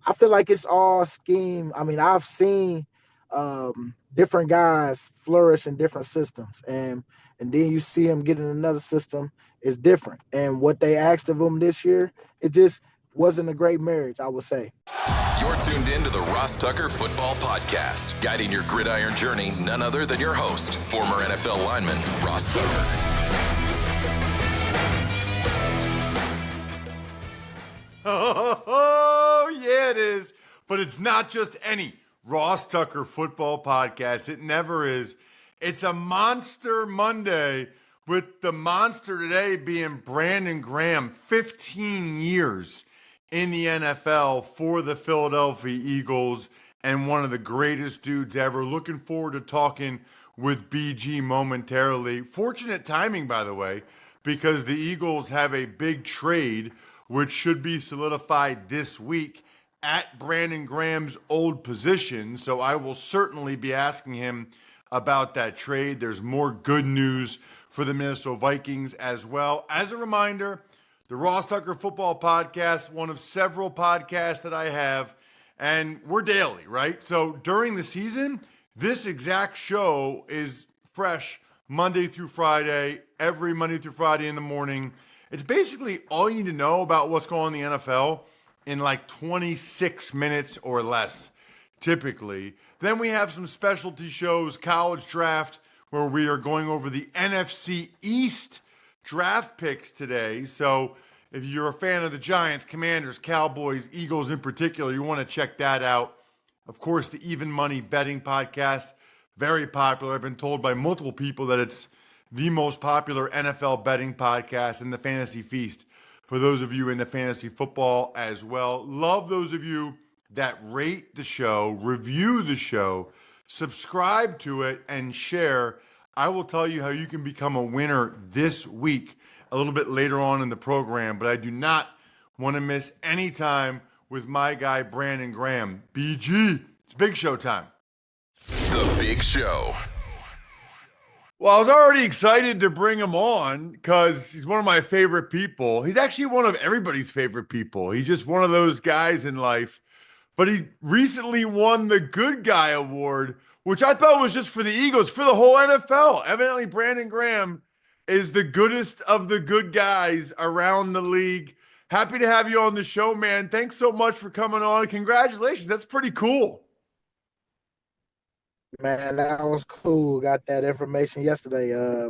I feel like it's all scheme. I mean, I've seen different guys flourish in different systems, and then you see them get in another system is different. And what they asked of them this year, it just wasn't a great marriage, I would say. You're tuned in to the Ross Tucker Football Podcast, guiding your gridiron journey, none other than your host, former NFL lineman, Ross Tucker. Oh, yeah, it is. But it's not just any Ross Tucker Football Podcast. It never is. It's a Monster Monday, with the monster today being Brandon Graham, 15 years in the NFL for the Philadelphia Eagles, and one of the greatest dudes ever. Looking forward to talking with BG momentarily. Fortunate timing, by the way, because the Eagles have a big trade which should be solidified this week at Brandon Graham's old position. So I will certainly be asking him about that trade. There's more good news for the Minnesota Vikings as well. As a reminder, the Ross Tucker Football Podcast, one of several podcasts that I have, and we're daily, right? So during the season, this exact show is fresh Monday through Friday, every Monday through Friday in the morning. It's basically all you need to know about what's going on in the NFL in like 26 minutes or less, typically. Then we have some specialty shows, College Draft, where we are going over the NFC East draft picks today. So if you're a fan of the Giants, Commanders, Cowboys, Eagles in particular, you want to check that out. Of course, the Even Money Betting Podcast, very popular. I've been told by multiple people that it's the most popular NFL betting podcast, in the Fantasy Feast, for those of you into fantasy football as well. Love those of you that rate the show, review the show, subscribe to it, and share. I will tell you how you can become a winner this week a little bit later on in the program, but I do not want to miss any time with my guy, Brandon Graham. BG, it's Big Show time. The Big Show. Well, I was already excited to bring him on because he's one of my favorite people. He's actually one of everybody's favorite people. He's just one of those guys in life. But he recently won the Good Guy Award, which I thought was just for the Eagles, for the whole NFL. Evidently, Brandon Graham is the goodest of the good guys around the league. Happy to have you on the show, man. Thanks so much for coming on. Congratulations. That's pretty cool. Man, that was cool. Got that information yesterday. I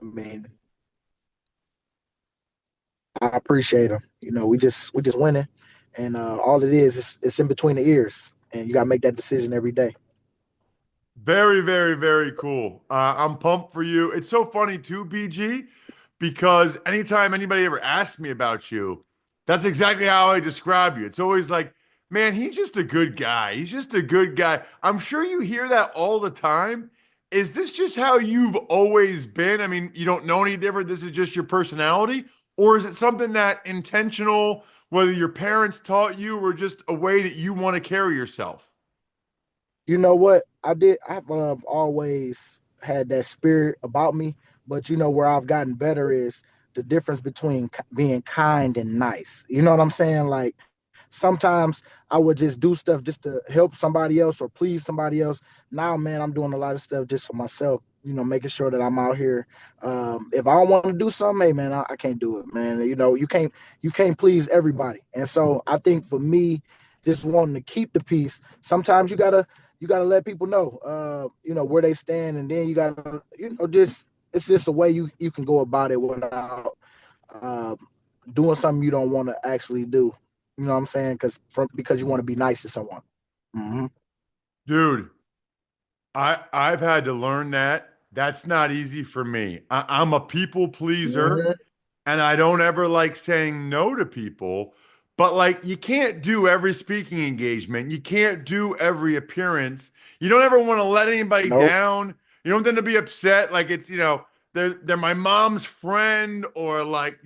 mean, I appreciate him. You know, we just winning, and all it is it's in between the ears, and you got to make that decision every day. Very, very, very cool. I'm pumped for you. It's so funny too, BG, because anytime anybody ever asks me about you, that's exactly how I describe you. It's always like, man, he's just a good guy. He's just a good guy. I'm sure you hear that all the time. Is this just how you've always been? I mean, you don't know any different. This is just your personality? Or is it something that intentional, whether your parents taught you or just a way that you want to carry yourself? You know what? I've always had that spirit about me, but you know where I've gotten better is the difference between being kind and nice. You know what I'm saying? Like sometimes I would just do stuff just to help somebody else or please somebody else. Now, man, I'm doing a lot of stuff just for myself. You know, making sure that I'm out here. If I don't want to do something, hey, man, I can't do it, man. You know, you can't please everybody. And so I think for me, just wanting to keep the peace, sometimes you gotta let people know, where they stand, and then you gotta, just it's just a way you can go about it without uh, doing something you don't want to actually do. You know what I'm saying? Because you want to be nice to someone. Hmm. Dude, I've had to learn that. That's not easy for me. I'm a people pleaser, Hmm. and I don't ever like saying no to people. But like, you can't do every speaking engagement. You can't do every appearance. You don't ever want to let anybody Nope. down. You don't want them to be upset. Like it's, they're my mom's friend, or like,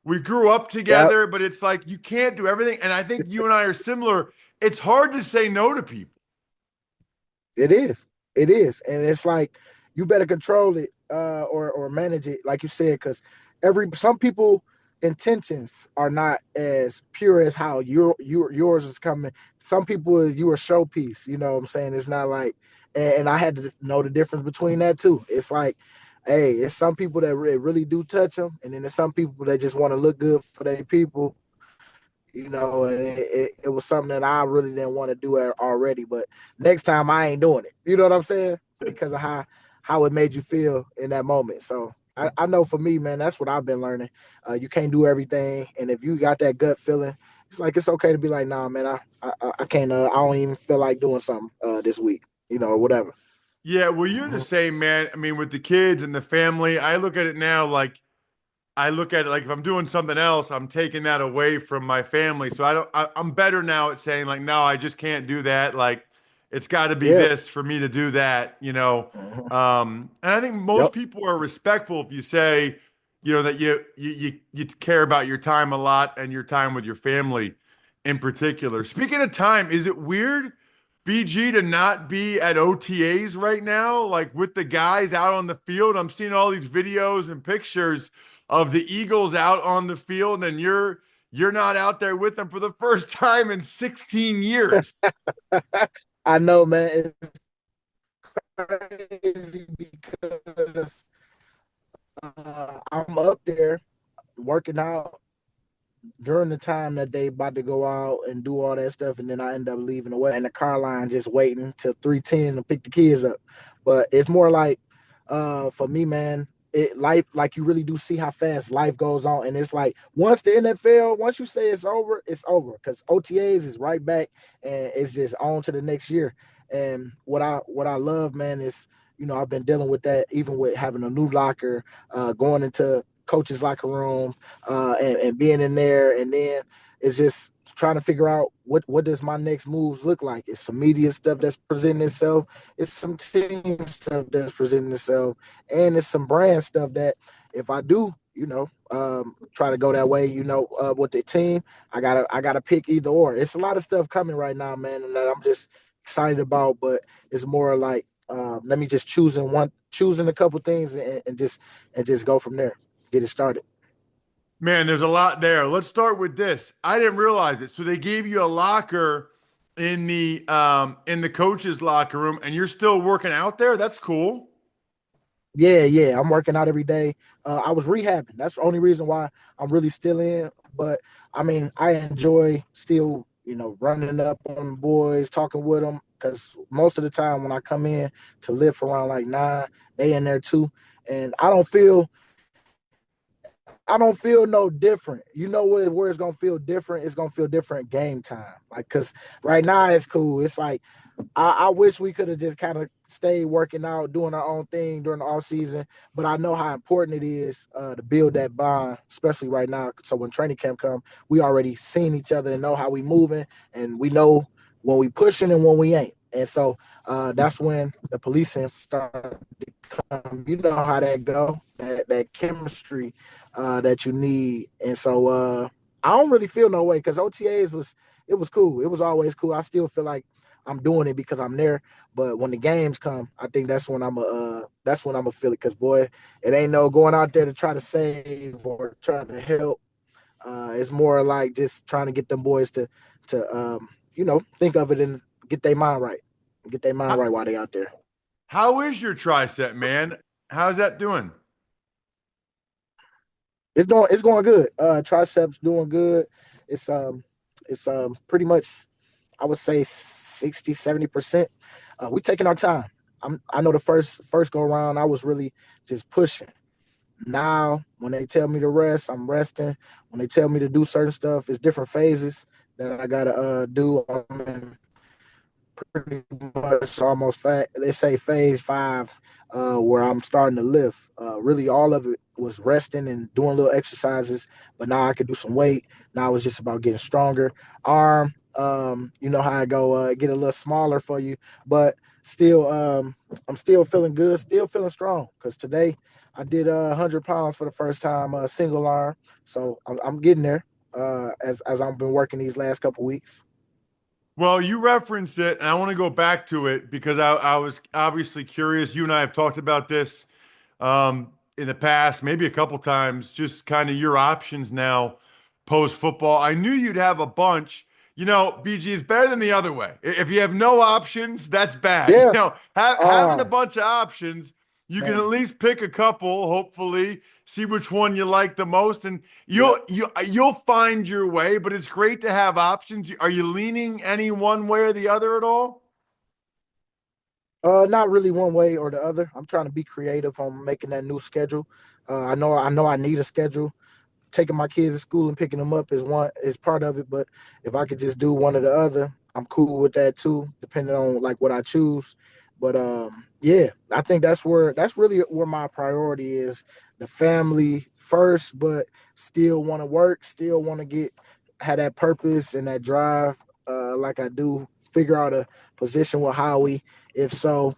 we grew up Yep. together, but it's like you can't do everything. And I think you and I are similar. It's hard to say no to people. It is. It is. And it's like you better control it or manage it, like you said, because some people intentions are not as pure as how yours is coming. Some people you a showpiece, you know what I'm saying? It's not like, and I had to know the difference between that too. It's like, hey, it's some people that really do touch them, and then there's some people that just want to look good for their people, you know, and it was something that I really didn't want to do already. But next time I ain't doing it. You know what I'm saying? Because of how it made you feel in that moment. So I know for me, man, that's what I've been learning. You can't do everything, and if you got that gut feeling, it's like it's okay to be like, nah, man, I can't. I don't even feel like doing something this week, you know, or whatever. Yeah, well, you're the Hmm. same, man. I mean, with the kids and the family, I look at it now like I look at it like if I'm doing something else, I'm taking that away from my family. So I'm better now at saying like, no, I just can't do that. Like, it's got to be Yeah. this for me to do that, you know. Hmm. And I think most Yep. people are respectful if you say, you know, that you care about your time a lot and your time with your family in particular. Speaking of time, is it weird, BG, to not be at OTAs right now, like with the guys out on the field? I'm seeing all these videos and pictures of the Eagles out on the field, and you're not out there with them for the first time in 16 years. I know, man. It's crazy because I'm up there working out during the time that they about to go out and do all that stuff, and then I end up leaving away in the car line just waiting till 3:10 to pick the kids up. But it's more like for me, man, it life like you really do see how fast life goes on. And it's like once the NFL, once you say it's over. Because OTAs is right back and it's just on to the next year. And what I love, man, is I've been dealing with that even with having a new locker, going into coach's locker room, and being in there, and then it's just trying to figure out what does my next moves look like. It's some media stuff that's presenting itself. It's some team stuff that's presenting itself, and it's some brand stuff that if I do, try to go that way, with the team, I gotta pick either or. It's a lot of stuff coming right now, man, and that I'm just excited about. But it's more like let me just choosing a couple things and just go from there, get it started. Man, there's a lot there. Let's start with this. I didn't realize it. So they gave you a locker in the coach's locker room, and you're still working out there? That's cool. Yeah, yeah. I'm working out every day. I was rehabbing. That's the only reason why I'm really still in. But I mean, I enjoy still, running up on the boys, talking with them. Because most of the time when I come in to lift around like 9, they in there too, and I don't feel no different. You know what? Where it's gonna feel different? It's gonna feel different game time. Like, cause right now it's cool. It's like I wish we could have just kind of stayed working out, doing our own thing during the off season. But I know how important it is to build that bond, especially right now. So when training camp come, we already seen each other and know how we moving, and we know when we pushing and when we ain't. And so that's when the policing start to come. You know how that go, that chemistry that you need. And so I don't really feel no way because OTAs was cool. It was always cool. I still feel like I'm doing it because I'm there. But when the games come, I think that's when I'm a feel it. Cause boy, it ain't no going out there to try to save or try to help. It's more like just trying to get them boys to think of it and get their mind right. Get their mind How, right while they out there. how is your tricep, man? How's that doing? It's going good. Triceps doing good. It's pretty much, I would say 60, 70%. We taking our time. I know the first go around I was really just pushing. Now when they tell me to rest, I'm resting. When they tell me to do certain stuff, it's different phases that I gotta do. I'm in pretty much almost they say phase 5, where I'm starting to lift. Really, all of it was resting and doing little exercises, but now I can do some weight. Now it's just about getting stronger. Arm, you know how I go, get a little smaller for you, but still, I'm still feeling good, still feeling strong. Because today I did 100 pounds for the first time, single arm, so I'm getting there. As I've been working these last couple weeks. Well, you referenced it, and I want to go back to it because I was obviously curious. You and I have talked about this. in the past, maybe a couple times, just kind of your options now post football. I knew you'd have a bunch. BG is better than the other way. If you have no options, that's bad. Yeah. Having a Oh bunch of options, you can at man. least pick a couple, hopefully, see which one you like the most, and Yep. you'll find your way. But it's great to have options. Are you leaning any one way or the other at all? Not really one way or the other. I'm trying to be creative on making that new schedule. I know I need a schedule. Taking my kids to school and picking them up is part of it, but if I could just do one or the other, I'm cool with that too, depending on like what I choose. But yeah, I think that's really where my priority is: the family first, but still want to work, still want to get have that purpose and that drive, like I do. Figure out a position with Howie, if so,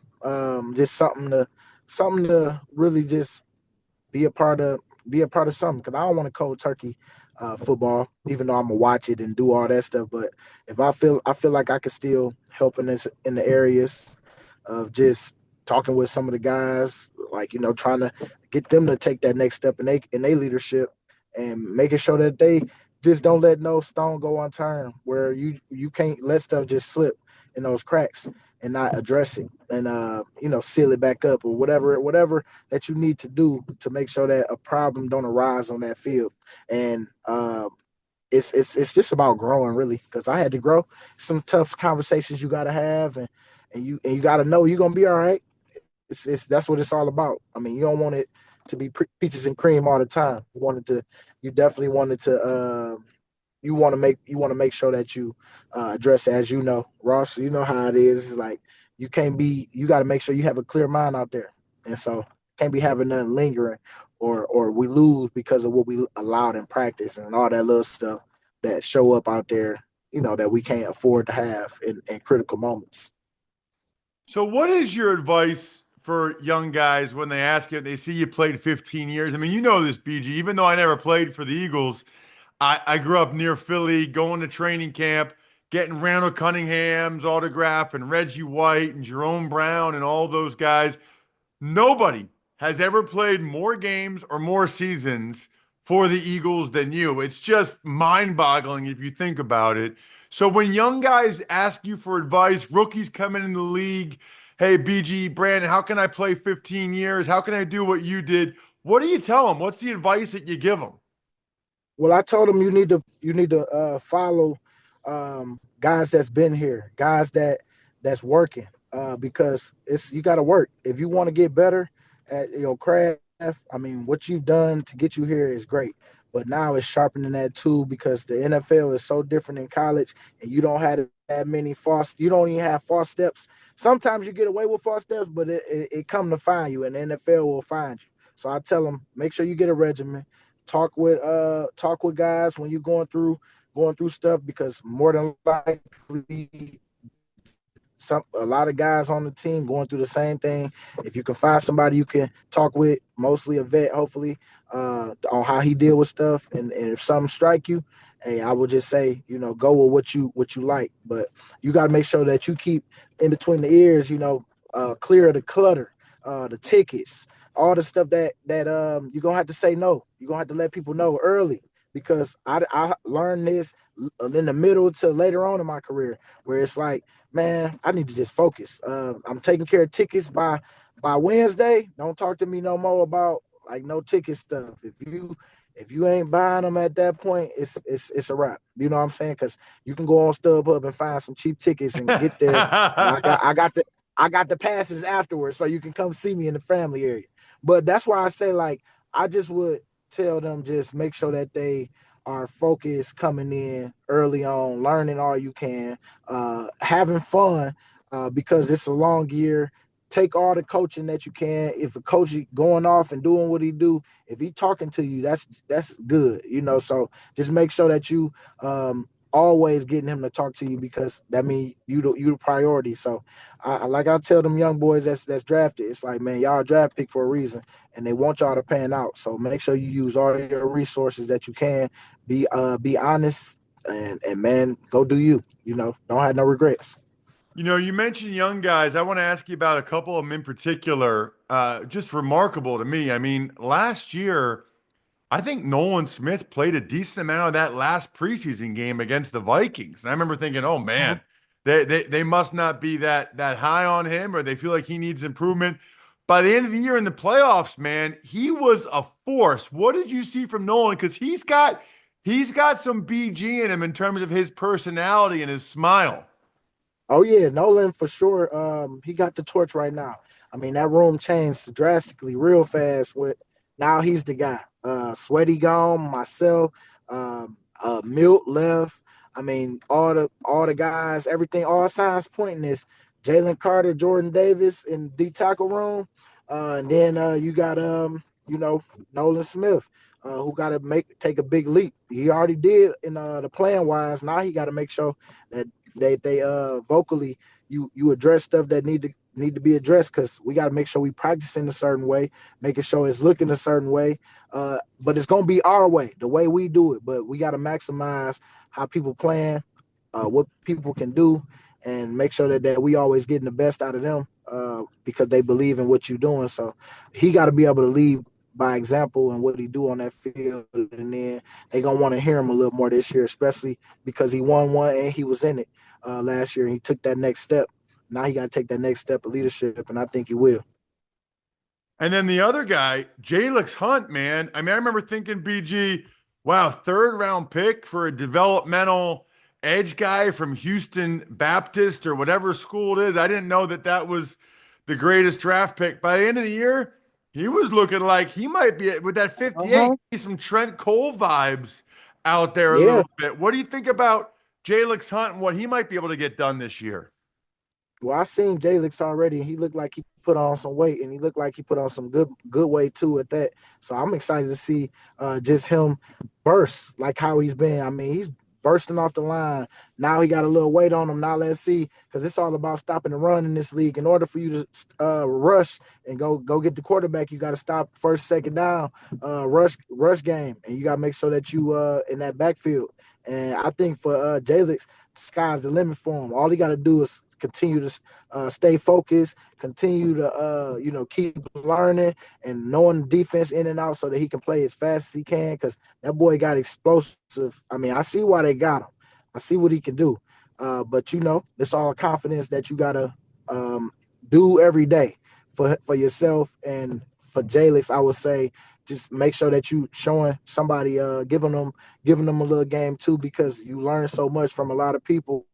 just something to really just be a part of be a part of something, because I don't want to cold turkey football, even though I'm gonna watch it and do all that stuff. But if I feel like I could still help in the areas of just talking with some of the guys, like trying to get them to take that next step in their leadership, and making sure that they just don't let no stone go unturned, where you can't let stuff just slip in those cracks and not address it, and seal it back up, or whatever that you need to do to make sure that a problem don't arise on that field. And it's just about growing, really, because I had to grow. Some tough conversations you got to have, and you got to know you're gonna be all right. It's That's what it's all about. I mean, you don't want it to be peaches and cream all the time. You definitely wanted to you want to make sure that you address it, as you know, Ross. You know how it is. It's like you got to make sure you have a clear mind out there, and so can't be having nothing lingering, or we lose because of what we allowed in practice and all that little stuff that show up out there. That we can't afford to have in critical moments. So, what is your advice for young guys when they ask you, they see you played 15 years? I mean, you know this, BG. Even though I never played for the Eagles, I grew up near Philly, going to training camp, getting Randall Cunningham's autograph and Reggie White and Jerome Brown and all those guys. Nobody has ever played more games or more seasons for the Eagles than you. It's just mind boggling if you think about it. So when young guys ask you for advice, rookies coming in the league, hey, BG, Brandon, how can I play 15 years? How can I do what you did? What do you tell them? What's the advice that you give them? Well, I told him you need to follow guys that's been here, guys that's working, because it's you got to work if you want to get better at your craft. I mean, what you've done to get you here is great, but now it's sharpening that tool, because the NFL is so different in college, and you don't have that many false. You don't even have false steps. Sometimes you get away with false steps, but it come to find you, and the NFL will find you. So I tell them, make sure you get a regimen. Talk with guys when you're going through stuff, because more than likely a lot of guys on the team going through the same thing. If you can find somebody you can talk with, mostly a vet, hopefully, on how he deal with stuff, and if something strike you, hey, I would just say, go with what you like, but you got to make sure that you keep in between the ears, clear of the clutter, the tickets, all the stuff that you're gonna have to say no. You're gonna have to let people know early, because I learned this in the middle to later on in my career, where it's like, man, I need to just focus. I'm taking care of tickets by Wednesday. Don't talk to me no more about like no ticket stuff. If you ain't buying them at that point, it's a wrap. You know what I'm saying? Because you can go on StubHub and find some cheap tickets and get there. And I got the passes afterwards, so you can come see me in the family area. But that's why I say, like, I just would tell them, just make sure that they are focused coming in early on, learning all you can, having fun, because it's a long year. Take all the coaching that you can. If a coach is going off and doing what he do, if he talking to you, that's good. So just make sure that you always getting him to talk to you, because that means you the priority. So I tell them young boys that's drafted, it's like, man, y'all a draft pick for a reason, and they want y'all to pan out. So make sure you use all your resources that you can. Be honest, and man, go do you. Don't have no regrets. You mentioned young guys. I want to ask you about a couple of them in particular. Just remarkable to me. I mean, last year, I think Nolan Smith played a decent amount of that last preseason game against the Vikings. And I remember thinking, oh Mhm. man, they must not be that high on him, or they feel like he needs improvement. By the end of the year in the playoffs, man, he was a force. What did you see from Nolan? Because he's got some BG in him in terms of his personality and his smile. Oh yeah, Nolan for sure. He got the torch right now. I mean, that room changed drastically real fast. With now he's the guy. Sweaty gone, myself, Milt left. I mean, all the guys, everything, all signs pointing is Jalen Carter, Jordan Davis in the tackle room, and then you got Nolan Smith, who got to take a big leap. He already did in the playing wise. Now he got to make sure that they vocally you address stuff that need to be addressed, because we got to make sure we practice in a certain way, making sure it's looking a certain way, but it's gonna be our way, the way we do it, but we got to maximize how people plan, what people can do, and make sure that we always getting the best out of them, because they believe in what you're doing. So he got to be able to lead by example and what he do on that field, and then they gonna want to hear him a little more this year, especially because he won one and he was in it last year. And he took that next step. Now he got to take that next step of leadership, and I think he will. And then the other guy, Jalyx Hunt, man. I mean, I remember thinking, BG, wow, third round pick for a developmental edge guy from Houston Baptist or whatever school it is. I didn't know that was the greatest draft pick. By the end of the year, he was looking like he might be with that 58, Uh-huh. some Trent Cole vibes out there a Yeah. little bit. What do you think about Jalyx Hunt and what he might be able to get done this year? Well, I seen Jalyx already, and he looked like he put on some weight, and he looked like he put on some good weight too at that. So I'm excited to see just him burst like how he's been. I mean, he's bursting off the line. Now he got a little weight on him. Now let's see, because it's all about stopping the run in this league. In order for you to rush and go get the quarterback, you got to stop first, second down, rush game, and you got to make sure that you in that backfield. And I think for Jalyx, the sky's the limit for him. All he got to do is continue to stay focused, continue to keep learning and knowing the defense in and out so that he can play as fast as he can. Because that boy got explosive. I mean, I see why they got him. I see what he can do. But it's all confidence that you gotta do every day for yourself, and for Jalyx, I would say just make sure that you showing somebody, giving them a little game too, because you learn so much from a lot of people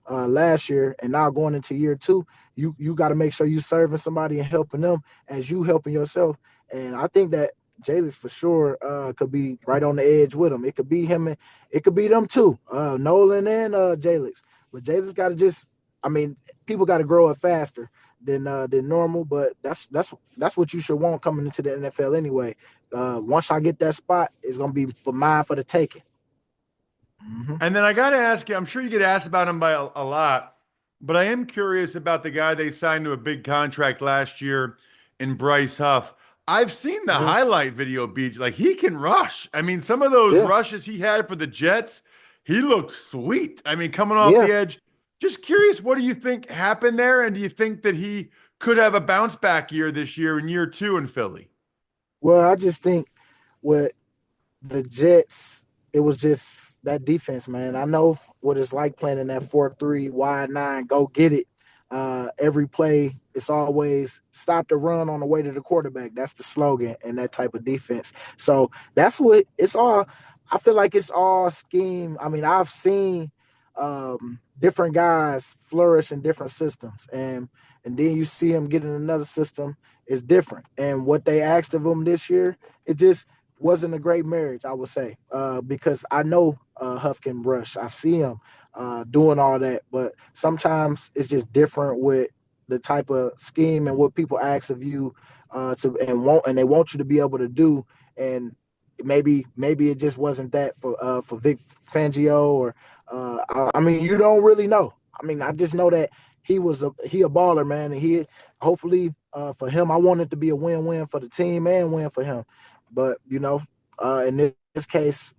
last year, and now going into year two, you got to make sure you serving somebody and helping them as you helping yourself. And I think that Jalyx for sure could be right on the edge with him. It could be him, and it could be them too, Nolan and Jalyx. But Jalyx got to just, I mean, people got to grow up faster than normal, but that's what you should want coming into the NFL anyway. Once I get that spot, it's gonna be for mine for the taking. Hmm. And then I got to ask you, I'm sure you get asked about him by a lot, but I am curious about the guy they signed to a big contract last year in Bryce Huff. I've seen the Hmm. highlight video, Beach. Like he can rush. I mean, some of those Yeah, rushes he had for the Jets, he looked sweet. I mean, coming off yeah. the edge. Just curious, what do you think happened there? And do you think that he could have a bounce back year this year in year two in Philly? Well, I just think with the Jets, it was just that defense, man. I know what it's like playing in that 4-3 wide nine, go get it. Every play, it's always stop the run on the way to the quarterback. That's the slogan in that type of defense. So that's what it's all. I feel like it's all scheme. I mean, I've seen different guys flourish in different systems, and then you see them get in another system is different. And what they asked of them this year, it just wasn't a great marriage, I would say, because I know Huff can rush. I see him doing all that, but sometimes it's just different with the type of scheme and what people ask of you and they want you to be able to do. And maybe it just wasn't that for Vic Fangio, or I mean, you don't really know. I mean, I just know that he a baller, man, and he hopefully for him, I want it to be a win-win for the team and win for him. But in this case,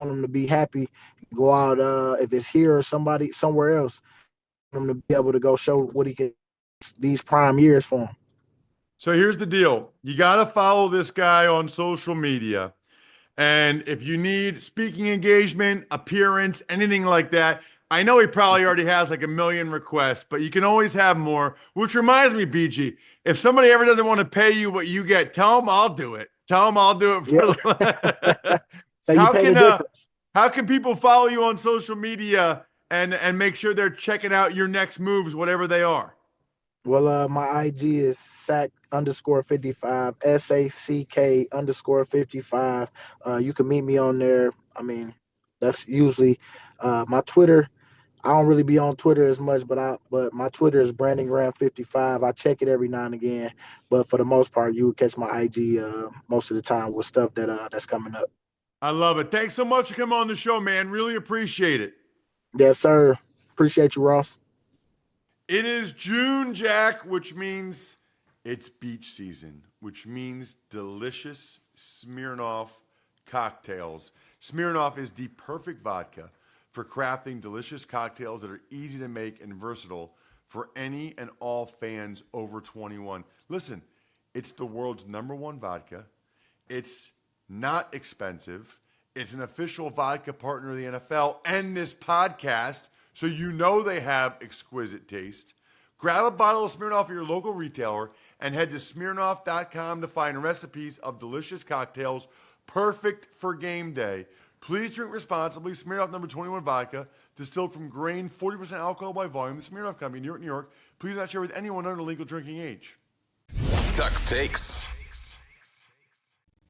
I want him to be happy, go out if it's here or somebody somewhere else. him to be able to go show what he can these prime years for him. So here's the deal. You got to follow this guy on social media. And if you need speaking engagement, appearance, anything like that, I know he probably already has like a million requests, but you can always have more. Which reminds me, BG, if somebody ever doesn't want to pay you what you get, tell them I'll do it. Tell them I'll do it Yeah. for. So you how pay the can difference. how can people follow you on social media and make sure they're checking out your next moves, whatever they are? Well, my IG is sack_55, SACK_55. You can meet me on there. I mean, that's usually my Twitter. I don't really be on Twitter as much, but my Twitter is BrandonGraham55. I check it every now and again, but for the most part, you will catch my IG most of the time with stuff that's coming up. I love it. Thanks so much for coming on the show, man. Really appreciate it. Yes, sir. Appreciate you, Ross. It is June, Jack, which means it's beach season, which means delicious Smirnoff cocktails. Smirnoff is the perfect vodka for crafting delicious cocktails that are easy to make and versatile for any and all fans over 21. Listen, it's the world's #1 vodka. It's not expensive. It's an official vodka partner of the NFL and this podcast, so you know they have exquisite taste. Grab a bottle of Smirnoff at your local retailer and head to Smirnoff.com to find recipes of delicious cocktails perfect for game day. Please drink responsibly. Smirnoff #21 vodka, distilled from grain, 40% alcohol by volume. The Smirnoff Company, New York, New York. Please do not share with anyone under legal drinking age. Tuck's Takes.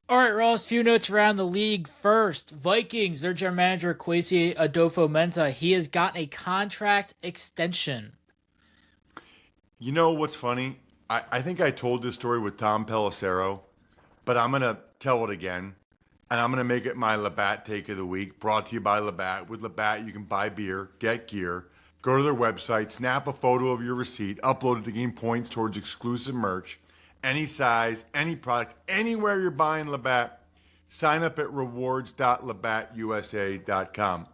All right, Ross, few notes around the league. First, Vikings, their general manager, Kwesi Adofo-Mensah, he has gotten a contract extension. You know what's funny? I think I told this story with Tom Pelissero, but I'm going to tell it again. And I'm going to make it my Labatt Take of the Week, brought to you by Labatt. With Labatt, you can buy beer, get gear, go to their website, snap a photo of your receipt, upload it to gain points towards exclusive merch, any size, any product, anywhere you're buying Labatt. Sign up at rewards.labattusa.com.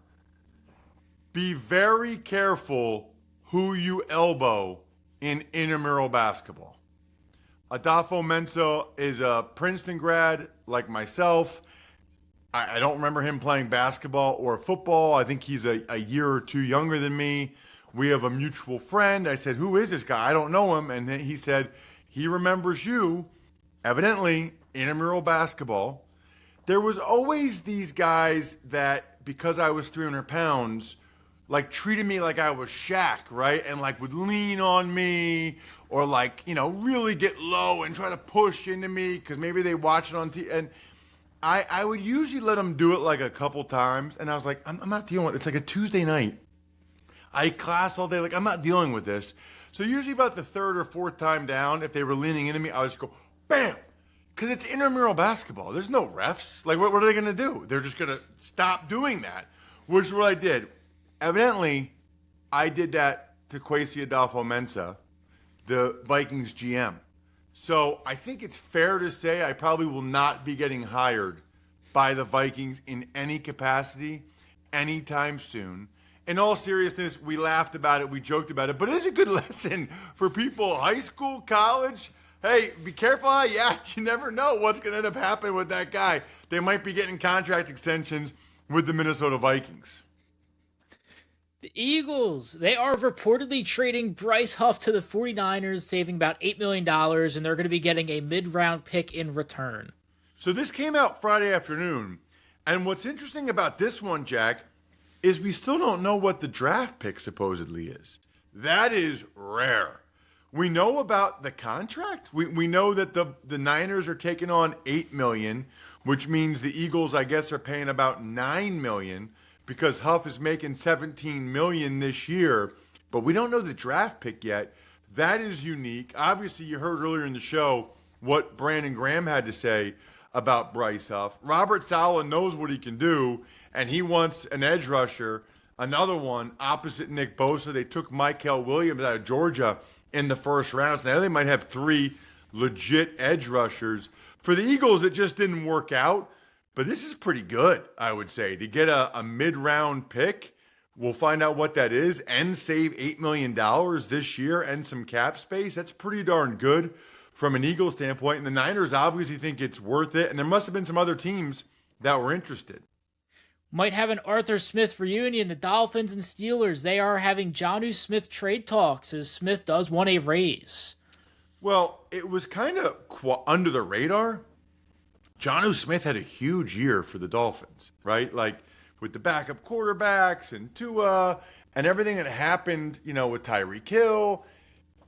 Be very careful who you elbow in intramural basketball. Adofo-Mensah is a Princeton grad like myself. I don't remember him playing basketball or football. I think he's a year or two younger than me. We have a mutual friend. I said, who is this guy? I don't know him. And then he said, he remembers you, evidently, intramural basketball. There was always these guys that, because I was 300 pounds, like treated me like I was Shaq, right? And like would lean on me or like, really get low and try to push into me because maybe they watch it on TV. And I would usually let them do it like a couple times. And I was like, I'm not dealing with it. It's like a Tuesday night. I class all day. Like, I'm not dealing with this. So usually about the third or fourth time down, if they were leaning into me, I would just go, bam. Because it's intramural basketball. There's no refs. Like, what are they going to do? They're just going to stop doing that, which is what I did. Evidently, I did that to Kwesi Adofo-Mensah, the Vikings GM. So I think it's fair to say I probably will not be getting hired by the Vikings in any capacity anytime soon. In all seriousness, we laughed about it, we joked about it, but it's a good lesson for people, high school, college. Hey, be careful how you act. You never know what's going to end up happening with that guy. They might be getting contract extensions with the Minnesota Vikings. The Eagles, they are reportedly trading Bryce Huff to the 49ers, saving about $8 million, and they're going to be getting a mid-round pick in return. So this came out Friday afternoon, and what's interesting about this one, Jack, is we still don't know what the draft pick supposedly is. That is rare. We know about the contract. We know that the Niners are taking on $8 million, which means the Eagles, I guess, are paying about $9 million because Huff is making $17 million this year. But we don't know the draft pick yet. That is unique. Obviously, you heard earlier in the show what Brandon Graham had to say about Bryce Huff. Robert Saleh knows what he can do, and he wants an edge rusher, another one opposite Nick Bosa. They took Michael Williams out of Georgia in the first round. So now they might have 3 legit edge rushers. For the Eagles, it just didn't work out. But this is pretty good, I would say, to get a mid-round pick We'll find out what that is and save $8 million this year and some cap space. That's pretty darn good from an Eagles standpoint. And the Niners obviously think it's worth it. And there must have been some other teams that were interested. Might have an Arthur Smith reunion. The Dolphins and Steelers, they are having Jonnu Smith trade talks as Smith does want a raise. Well, it was kind of under the radar. Jonnu Smith had a huge year for the Dolphins, right? Like with the backup quarterbacks and Tua and everything that happened, with Tyreek Hill.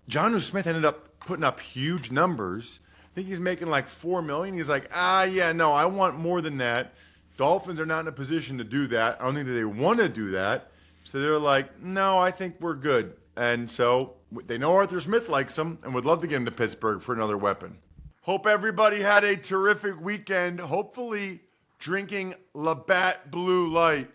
Jonnu Smith ended up putting up huge numbers. I think he's making like $4 million. He's like, I want more than that. Dolphins are not in a position to do that. I don't think that they want to do that. So they're like, no, I think we're good. And so they know Arthur Smith likes him and would love to get him to Pittsburgh for another weapon. Hope everybody had a terrific weekend. Hopefully drinking Labatt Blue Light.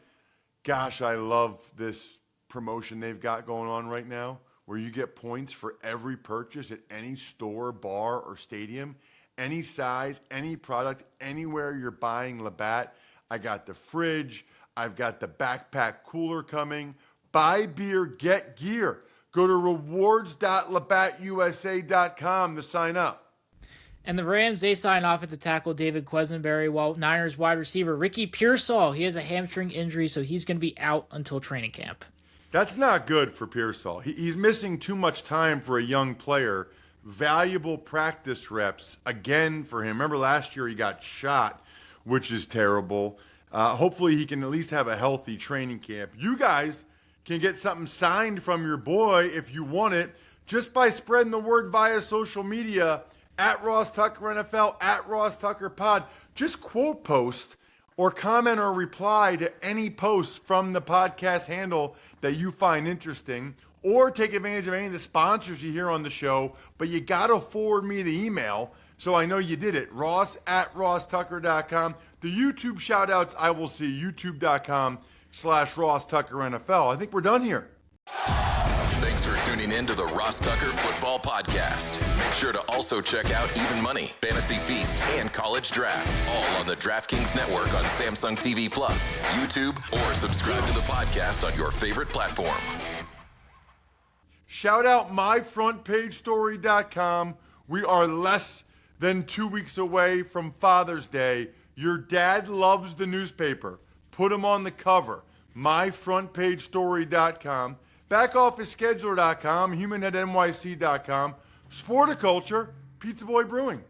Gosh, I love this promotion they've got going on right now where you get points for every purchase at any store, bar, or stadium. Any size, any product, anywhere you're buying Labatt. I got the fridge. I've got the backpack cooler coming. Buy beer, get gear. Go to rewards.labattusa.com to sign up. And the Rams, they sign offensive tackle David Quesenberry, while Niners wide receiver Ricky Pearsall, he has a hamstring injury, so he's going to be out until training camp. That's not good for Pearsall. He's missing too much time for a young player. Valuable practice reps, again, for him. Remember last year he got shot, which is terrible. Hopefully he can at least have a healthy training camp. You guys can get something signed from your boy if you want it, just by spreading the word via social media, at Ross Tucker NFL, at Ross Tucker Pod. Just quote post or comment or reply to any posts from the podcast handle that you find interesting, or take advantage of any of the sponsors you hear on the show, but you got to forward me the email so I know you did it. Ross@RossTucker.com. The YouTube shout-outs I will see, youtube.com/RossTuckerNFL. I think we're done here. Thanks for tuning in to the Ross Tucker Football Podcast. Make sure to also check out Even Money, Fantasy Feast, and College Draft, all on the DraftKings Network on Samsung TV Plus, YouTube, or subscribe to the podcast on your favorite platform. Shout out myfrontpagestory.com. We are less than 2 weeks away from Father's Day. Your dad loves the newspaper. Put him on the cover. myfrontpagestory.com. BackOfficeScheduler.com. HumanHeadNYC.com. Sporticulture. Pizza Boy Brewing.